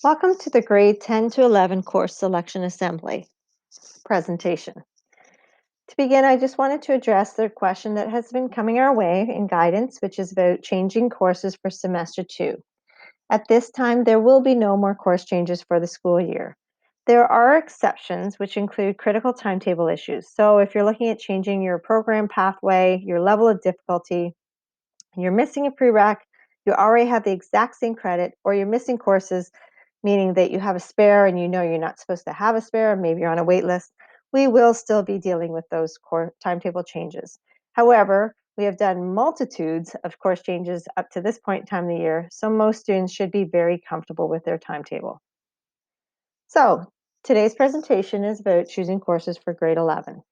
Welcome to the grade 10 to 11 course selection assembly presentation. To begin, I just wanted to address the question that has been coming our way in guidance, which is about changing courses for semester 2. At this time, there will be no more course changes for the school year. There are exceptions, which include critical timetable issues. So if you're looking at changing your program pathway, your level of difficulty, you're missing a prereq, you already have the exact same credit, or you're missing courses, meaning that you have a spare and you know you're not supposed to have a spare, maybe you're on a wait list, we will still be dealing with those core timetable changes. However, we have done multitudes of course changes up to this point in time of the year, so most students should be very comfortable with their timetable. So today's presentation is about choosing courses for grade 11.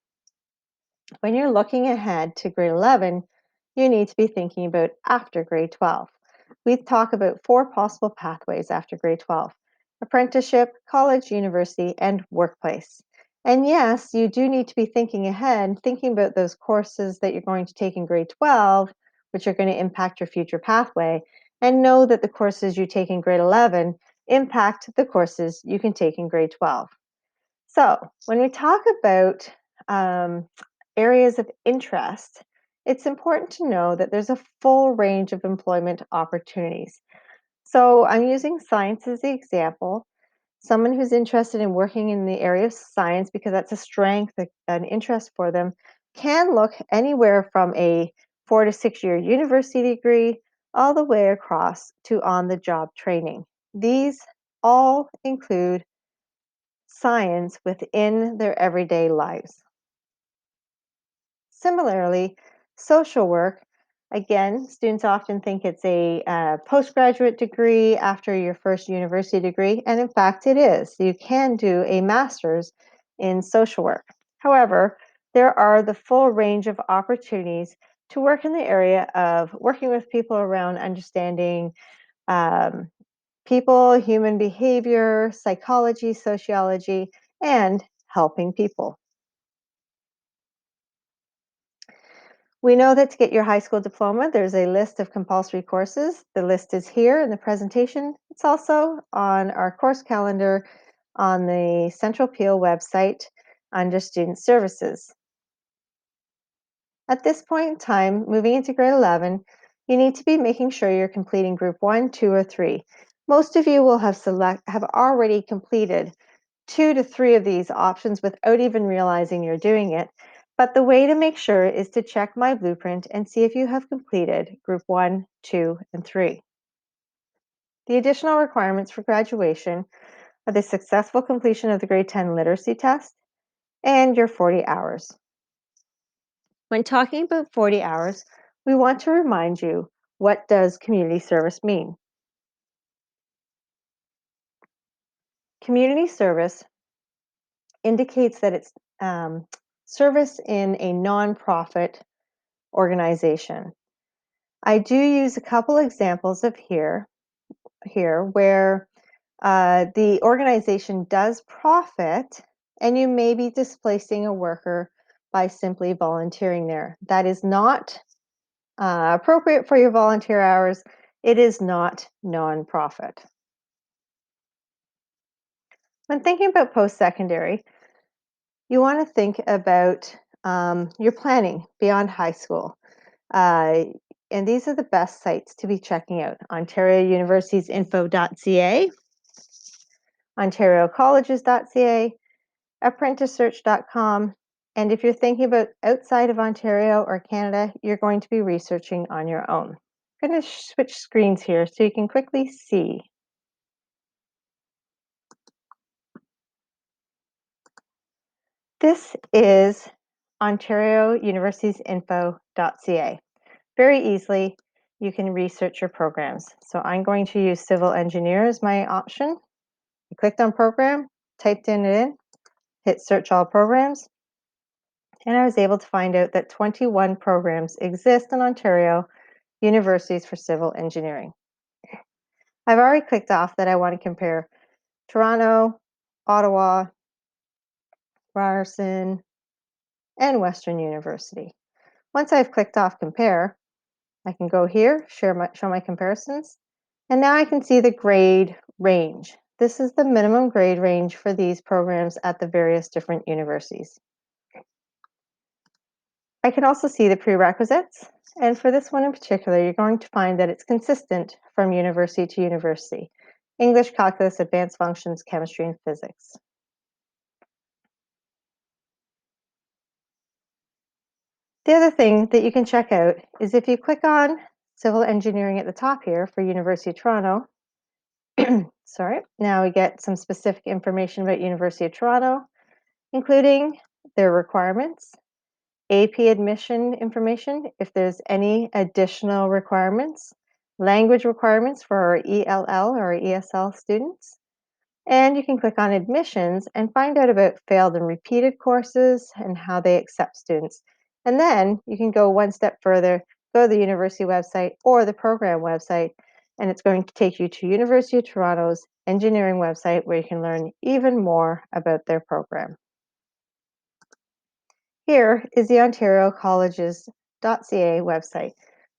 When you're looking ahead to grade 11, you need to be thinking about after grade 12. We talk about 4 possible pathways after grade 12: apprenticeship, college, university, and workplace. And yes, you do need to be thinking ahead, thinking about those courses that you're going to take in grade 12, which are going to impact your future pathway, and know that the courses you take in grade 11 impact the courses you can take in grade 12. So when we talk about areas of interest, it's important to know that there's a full range of employment opportunities. So I'm using science as the example. Someone who's interested in working in the area of science because that's a strength, an interest for them, can look anywhere from a 4 to 6 year university degree all the way across to on-the-job training. These all include science within their everyday lives. Similarly, social work, again, students often think it's a postgraduate degree after your first university degree, and in fact it is. You can do a master's in social work. However, there are the full range of opportunities to work in the area of working with people around understanding um, people, human behavior, psychology, sociology, and helping people. We know that to get your high school diploma, there's a list of compulsory courses. The list is here in the presentation. It's also on our course calendar on the Central Peel website under Student Services. At this point in time, moving into grade 11, you need to be making sure you're completing group 1, 2, or 3. Most of you will have already completed 2 to 3 of these options without even realizing you're doing it. But the way to make sure is to check My Blueprint and see if you have completed group 1, 2, and 3. The additional requirements for graduation are the successful completion of the grade 10 literacy test and your 40 hours. When talking about 40 hours, we want to remind you, what does community service mean? Community service indicates that it's service in a nonprofit organization. I do use a couple examples of here where the organization does profit and you may be displacing a worker by simply volunteering there. That is not appropriate for your volunteer hours. It is not nonprofit. When thinking about post-secondary, you want to think about your planning beyond high school. And these are the best sites to be checking out: Ontario University's info.ca, ontariocolleges.ca, apprenticesearch.com, and if you're thinking about outside of Ontario or Canada, you're going to be researching on your own. I'm going to switch screens here so you can quickly see. This is Ontario University's info.ca. Very easily, you can research your programs. So I'm going to use civil engineer as my option. I clicked on program, typed it in, hit search all programs, and I was able to find out that 21 programs exist in Ontario universities for civil engineering. I've already clicked off that I want to compare Toronto, Ottawa, Ryerson, and Western University. Once I've clicked off compare, I can go here, show my comparisons, and now I can see the grade range. this is the minimum grade range for these programs at the various different universities. I can also see the prerequisites, and for this one in particular, you're going to find that it's consistent from university to university. English, calculus, advanced functions, chemistry, and physics. The other thing that you can check out is if you click on civil engineering at the top here for University of Toronto, sorry, now we get some specific information about University of Toronto, including their requirements, AP admission information, if there's any additional requirements, language requirements for our ELL or ESL students, and you can click on admissions and find out about failed and repeated courses and how they accept students. And then you can go one step further, go to the university website or the program website, and it's going to take you to University of Toronto's engineering website where you can learn even more about their program. Here is the Ontario Colleges.ca website.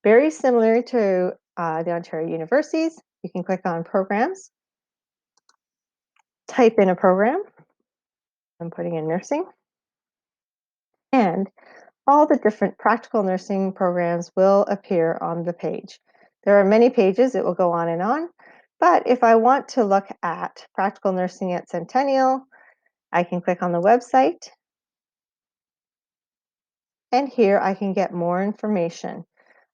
Very similar to the Ontario Universities. You can click on programs, type in a program. I'm putting in nursing. And all the different practical nursing programs will appear on the page. There are many pages, it will go on and on. But if I want to look at practical nursing at Centennial, I can click on the website. And here I can get more information.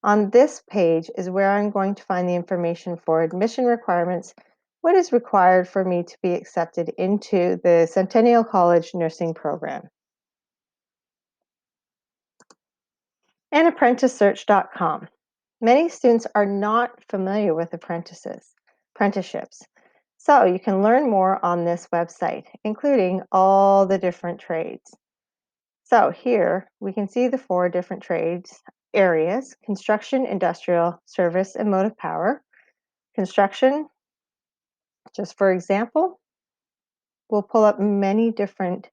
On this page is where I'm going to find the information for admission requirements, what is required for me to be accepted into the Centennial College nursing program. And ApprenticeSearch.com. Many students are not familiar with apprenticeships. So you can learn more on this website, including all the different trades. So here we can see the 4 different trades areas: construction, industrial, service, and motive power. Construction, just for example, will pull up many different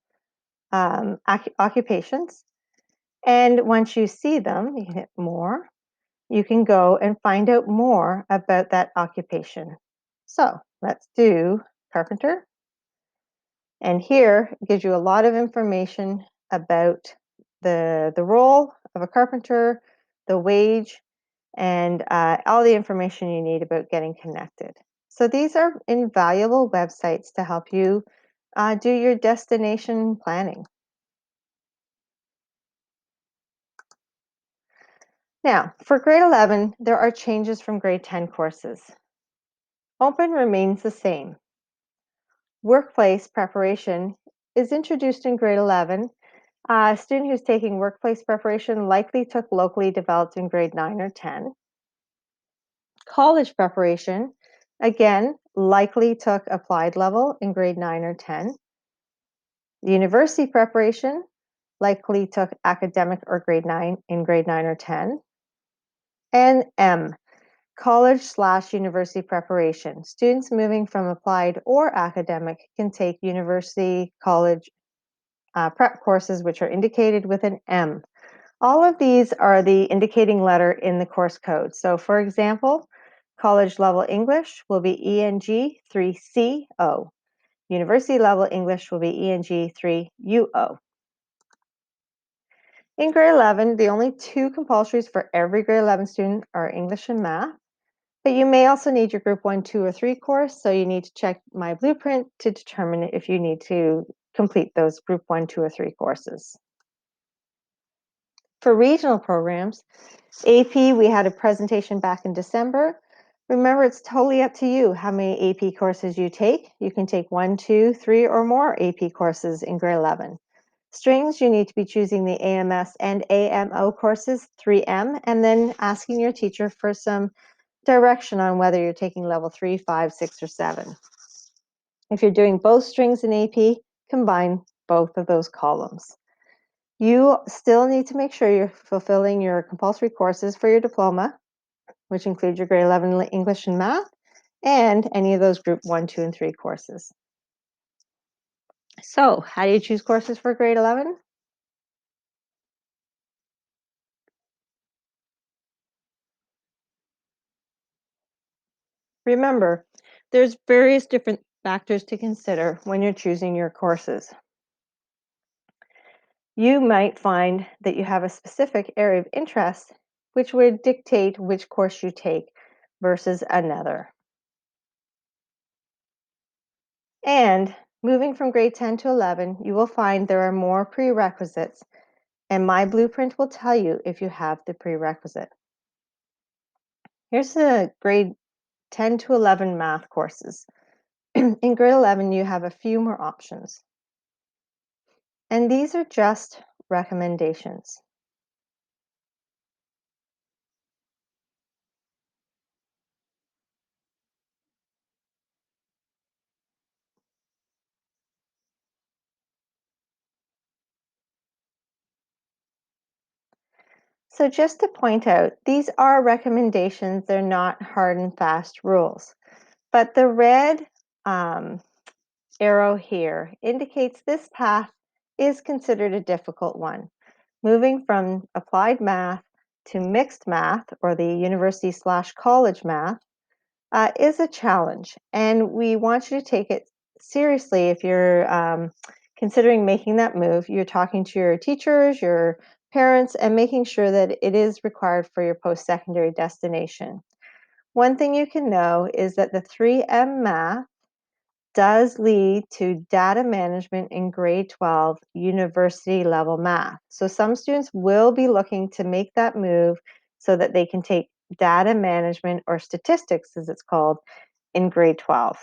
occupations. And once you see them, you can hit more. You can go and find out more about that occupation. So let's do carpenter. And here it gives you a lot of information about the role of a carpenter, the wage, and all the information you need about getting connected. So these are invaluable websites to help you do your destination planning. Now, for grade 11, there are changes from grade 10 courses. Open remains the same. Workplace preparation is introduced in grade 11. A student who's taking workplace preparation likely took locally developed in grade 9 or 10. College preparation, again, likely took applied level in grade 9 or 10. University preparation likely took academic or grade 9 in grade 9 or 10. And M, college/university preparation. Students moving from applied or academic can take university college prep courses, which are indicated with an M. All of these are the indicating letter in the course code. So for example, college level English will be ENG 3CO. University level English will be ENG 3UO. In grade 11, the only 2 compulsories for every grade 11 student are English and math. But you may also need your group 1, 2, or 3 course, so you need to check My Blueprint to determine if you need to complete those group 1, 2, or 3 courses. For regional programs, AP, we had a presentation back in December. Remember, it's totally up to you how many AP courses you take. You can take 1, 2, 3, or more AP courses in grade 11. Strings, you need to be choosing the AMS and AMO courses, 3M, and then asking your teacher for some direction on whether you're taking level 3, 5, 6, or 7. If you're doing both strings and AP, combine both of those columns. You still need to make sure you're fulfilling your compulsory courses for your diploma, which include your grade 11 English and math, and any of those group 1, 2, and 3 courses. So, how do you choose courses for grade 11? Remember, there's various different factors to consider when you're choosing your courses. You might find that you have a specific area of interest, which would dictate which course you take versus another. And moving from grade 10 to 11, you will find there are more prerequisites, and my blueprint will tell you if you have the prerequisite. Here's the grade 10 to 11 math courses. In grade 11, you have a few more options, and these are just recommendations. So just to point out, these are recommendations. They're not hard and fast rules. But the red um, arrow here indicates this path is considered a difficult one. Moving from applied math to mixed math, or the university/college math, is a challenge. And we want you to take it seriously if you're considering making that move. You're talking to your teachers, your parents, and making sure that it is required for your post-secondary destination. One thing you can know is that the 3M math does lead to data management in grade 12 university level math. So some students will be looking to make that move so that they can take data management, or statistics as it's called, in grade 12.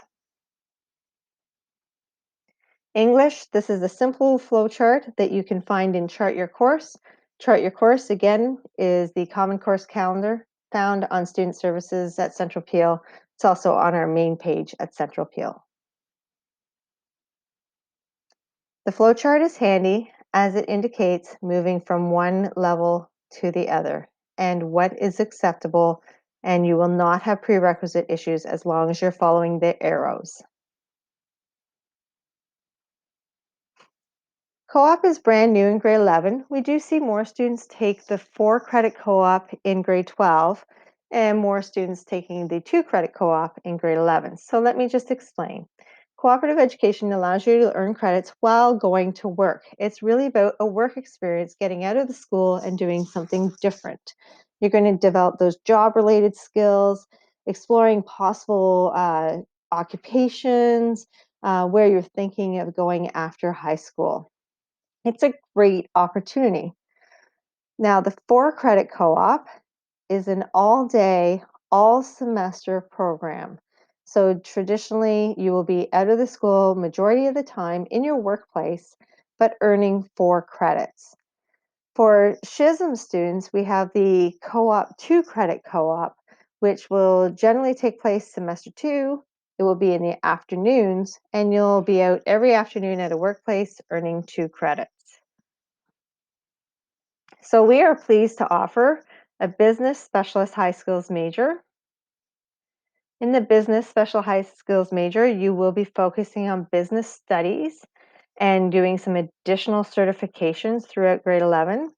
English, this is a simple flow chart that you can find in Chart Your Course. Chart Your Course, again, is the Common Course calendar found on Student Services at Central Peel. It's also on our main page at Central Peel. The flowchart is handy as it indicates moving from one level to the other and what is acceptable, and you will not have prerequisite issues as long as you're following the arrows. Co-op is brand new in grade 11. We do see more students take the 4-credit co-op in grade 12 and more students taking the 2-credit co-op in grade 11. So let me just explain. Cooperative education allows you to earn credits while going to work. It's really about a work experience, getting out of the school and doing something different. You're going to develop those job-related skills, exploring possible occupations, where you're thinking of going after high school. It's a great opportunity. Now, the 4-credit co-op is an all-day, all-semester program. So traditionally, you will be out of the school majority of the time in your workplace, but earning 4 credits. For SHISM students, we have the co-op 2-credit co-op, which will generally take place semester 2. It will be in the afternoons, and you'll be out every afternoon at a workplace earning 2 credits. So we are pleased to offer a business specialist high skills major. In the business special high skills major, you will be focusing on business studies and doing some additional certifications throughout grade 11.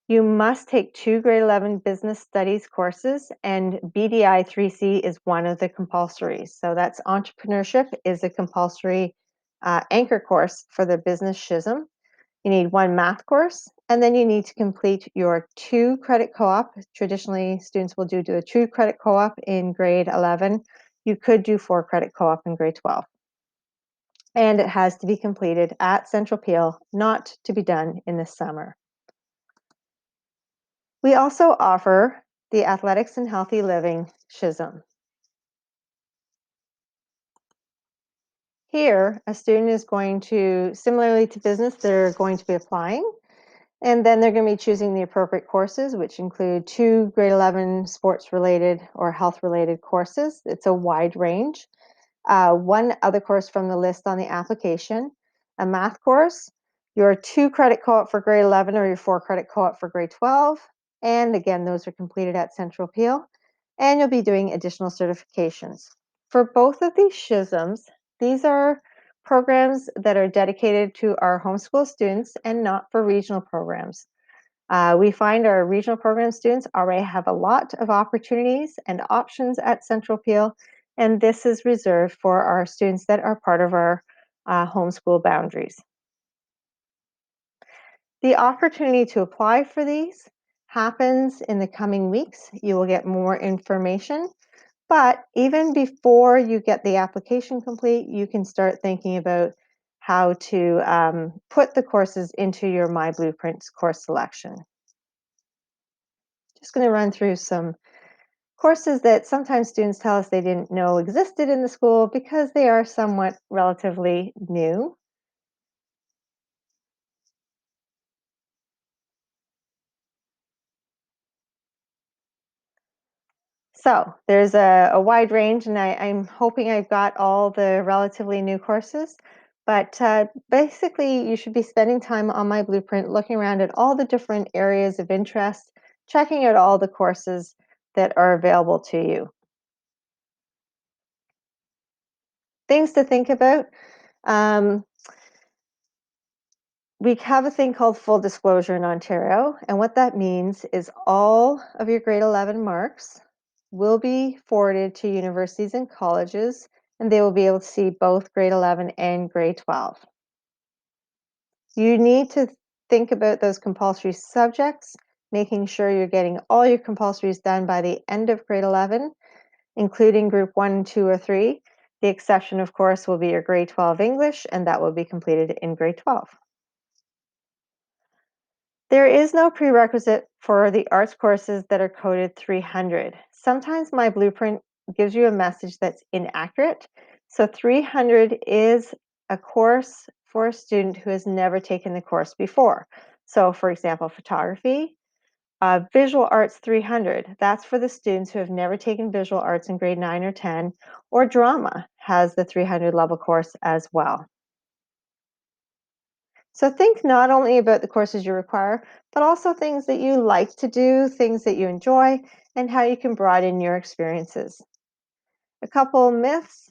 You must take 2 grade 11 business studies courses, and BDI 3C is one of the compulsories. So that's entrepreneurship is a compulsory anchor course for the business SHISM. You need 1 math course, and then you need to complete your 2-credit co-op. Traditionally, students will do a 2-credit co-op in grade 11. You could do 4-credit co-op in grade 12. And it has to be completed at Central Peel, not to be done in the summer. We also offer the Athletics and Healthy Living SHISM. Here, a student is going to, similarly to business, they're going to be applying. And then they're going to be choosing the appropriate courses, which include 2 grade 11 sports-related or health-related courses. It's a wide range. 1 other course from the list on the application, a math course, your 2-credit co-op for grade 11 or your 4-credit co-op for grade 12. And again, those are completed at Central Peel. And you'll be doing additional certifications. For both of these SHISMs, these are programs that are dedicated to our homeschool students and not for regional programs. We find our regional program students already have a lot of opportunities and options at Central Peel, and this is reserved for our students that are part of our homeschool boundaries. The opportunity to apply for these happens in the coming weeks. You will get more information, but even before you get the application complete, you can start thinking about how to put the courses into your My Blueprints course selection. Just going to run through some courses that sometimes students tell us they didn't know existed in the school because they are somewhat relatively new. So there's a wide range, and I'm hoping I've got all the relatively new courses. But basically, you should be spending time on My Blueprint, looking around at all the different areas of interest, checking out all the courses that are available to you. Things to think about. Um, we have a thing called full disclosure in Ontario, and what that means is all of your grade 11 marks will be forwarded to universities and colleges, and they will be able to see both grade 11 and grade 12. You need to think about those compulsory subjects, making sure you're getting all your compulsories done by the end of grade 11, including group 1, 2, or 3. The exception, of course, will be your grade 12 English, and that will be completed in grade 12. There is no prerequisite for the arts courses that are coded 300. Sometimes My Blueprint gives you a message that's inaccurate. So 300 is a course for a student who has never taken the course before. So for example, photography, visual arts 300, that's for the students who have never taken visual arts in grade 9 or 10, or drama has the 300 level course as well. So think not only about the courses you require, but also things that you like to do, things that you enjoy, and how you can broaden your experiences. A couple myths.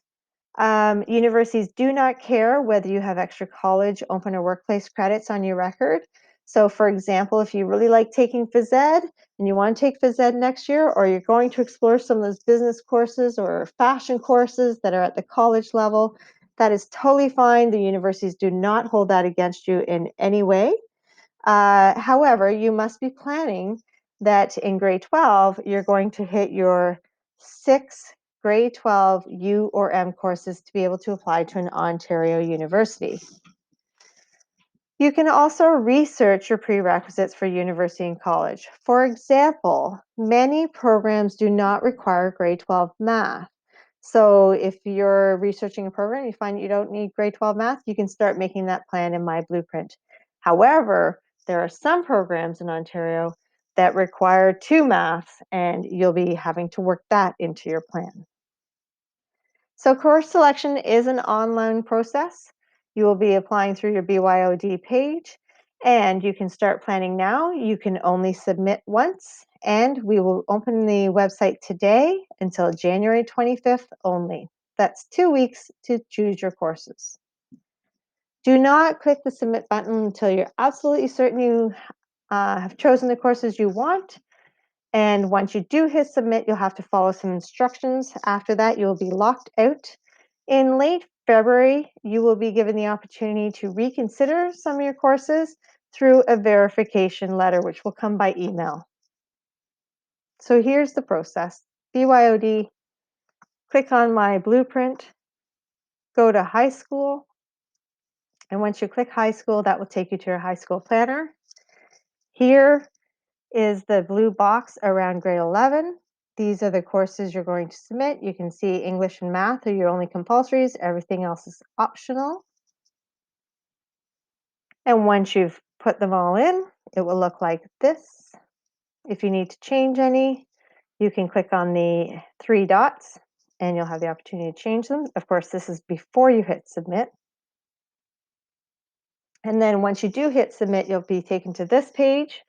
Universities do not care whether you have extra college, open, or workplace credits on your record. So for example, if you really like taking phys ed and you want to take phys ed next year, or you're going to explore some of those business courses or fashion courses that are at the college level, that is totally fine. The universities do not hold that against you in any way. However, you must be planning that in grade 12, you're going to hit your 6 grade 12 U or M courses to be able to apply to an Ontario university. You can also research your prerequisites for university and college. For example, many programs do not require grade 12 math. So if you're researching a program, you find you don't need grade 12 math, you can start making that plan in My Blueprint. However, there are some programs in Ontario that require 2 maths, and you'll be having to work that into your plan. So course selection is an online process. You will be applying through your BYOD page, and you can start planning now. You can only submit once, and we will open the website today until January 25th only. That's 2 weeks to choose your courses. Do not click the submit button until you're absolutely certain you have chosen the courses you want. And once you do hit submit, you'll have to follow some instructions. After that, you'll be locked out. In late February, you will be given the opportunity to reconsider some of your courses through a verification letter, which will come by email. So here's the process. BYOD, click on My Blueprint, go to high school, and once you click high school, that will take you to your high school planner. Here is the blue box around grade 11. These are the courses you're going to submit. You can see English and math are your only compulsories. Everything else is optional. And once you've put them all in, it will look like this. If you need to change any, you can click on the 3 dots and you'll have the opportunity to change them. Of course, this is before you hit submit. And then once you do hit submit, you'll be taken to this page.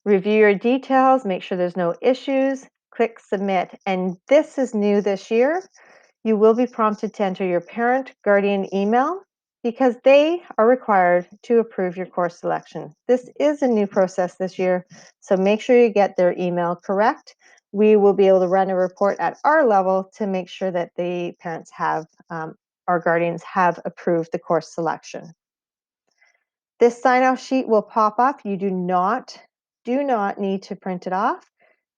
Review your details, make sure there's no issues, click submit. And this is new this year. You will be prompted to enter your parent guardian email because they are required to approve your course selection. This is a new process this year, so make sure you get their email correct. we will be able to run a report at our level to make sure that the parents have, our guardians have approved the course selection. This sign-off sheet will pop up. You do not need to print it off,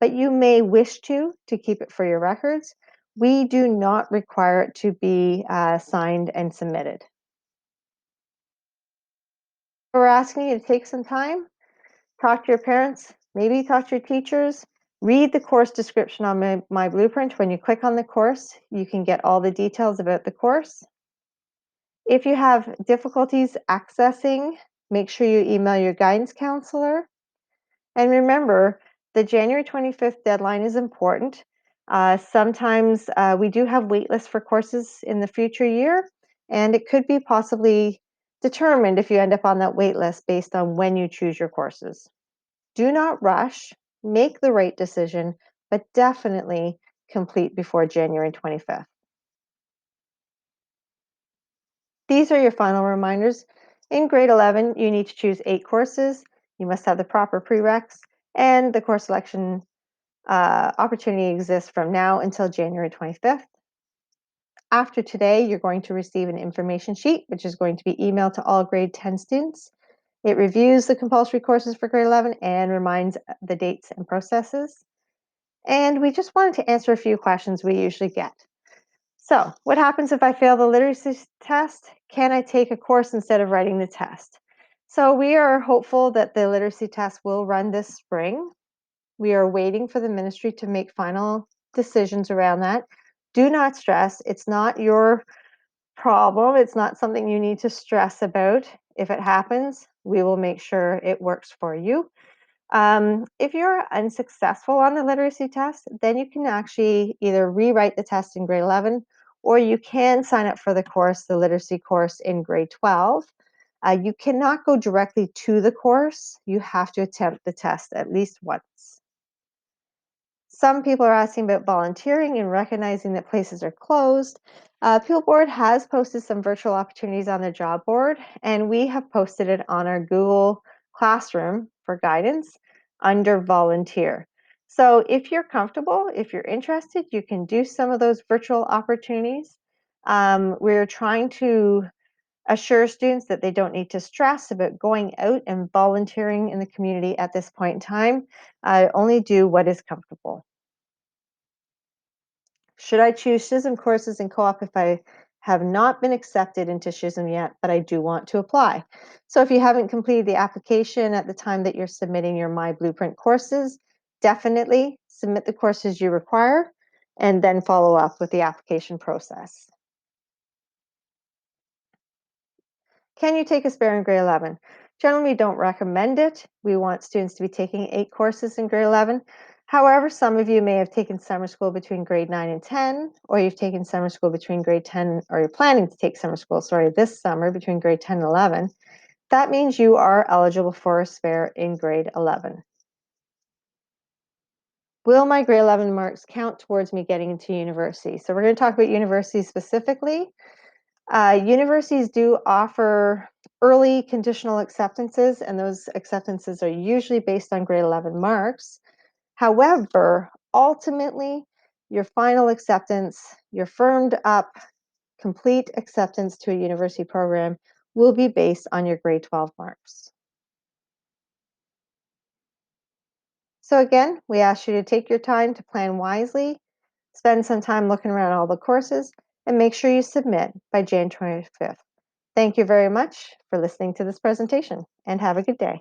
but you may wish to keep it for your records. We do not require it to be signed and submitted. We're asking you to take some time, talk to your parents, maybe talk to your teachers, read the course description on my Blueprint. When you click on the course, you can get all the details about the course. If you have difficulties accessing, make sure you email your guidance counselor. And remember, the January 25th deadline is important. Sometimes we do have waitlists for courses in the future year, and it could be possibly determined if you end up on that waitlist based on when you choose your courses. Do not rush, make the right decision, but definitely complete before January 25th. These are your final reminders. In grade 11, you need to choose 8 courses. You must have the proper prereqs, and the course selection opportunity exists from now until January 25th. After today, you're going to receive an information sheet, which is going to be emailed to all grade 10 students. It reviews the compulsory courses for grade 11 and reminds the dates and processes. And we just wanted to answer a few questions we usually get. So, what happens if I fail the literacy test? Can I take a course instead of writing the test? So, we are hopeful that the literacy test will run this spring. We are waiting for the ministry to make final decisions around that. Do not stress. It's not your problem. It's not something you need to stress about. If it happens, we will make sure it works for you. If you're unsuccessful on the literacy test, then you can actually either rewrite the test in grade 11, or you can sign up for the course, the literacy course in grade 12. You cannot go directly to the course. You have to attempt the test at least once. Some people are asking about volunteering and recognizing that places are closed. Peel Board has posted some virtual opportunities on their job board, and we have posted it on our Google Classroom for guidance under volunteer. So if you're comfortable, if you're interested, you can do some of those virtual opportunities. We're trying to assure students that they don't need to stress about going out and volunteering in the community at this point in time. Only do what is comfortable. Should I choose SHSM courses in co-op if I have not been accepted into SHSM yet, but I do want to apply? So if you haven't completed the application at the time that you're submitting your My Blueprint courses, definitely submit the courses you require and then follow up with the application process. Can you take a spare in grade 11? Generally, we don't recommend it. We want students to be taking 8 courses in grade 11. However, some of you may have taken summer school between grade 9 and 10, or you've taken summer school between grade 10, or you're planning to take summer school, this summer between grade 10 and 11. That means you are eligible for a spare in grade 11. Will my grade 11 marks count towards me getting into university? So we're going to talk about university specifically. Universities do offer early conditional acceptances, and those acceptances are usually based on grade 11 marks. However, ultimately, your final acceptance, your firmed up, complete acceptance to a university program will be based on your grade 12 marks. So again, we ask you to take your time to plan wisely, spend some time looking around all the courses, and make sure you submit by January 25th. Thank you very much for listening to this presentation, and have a good day.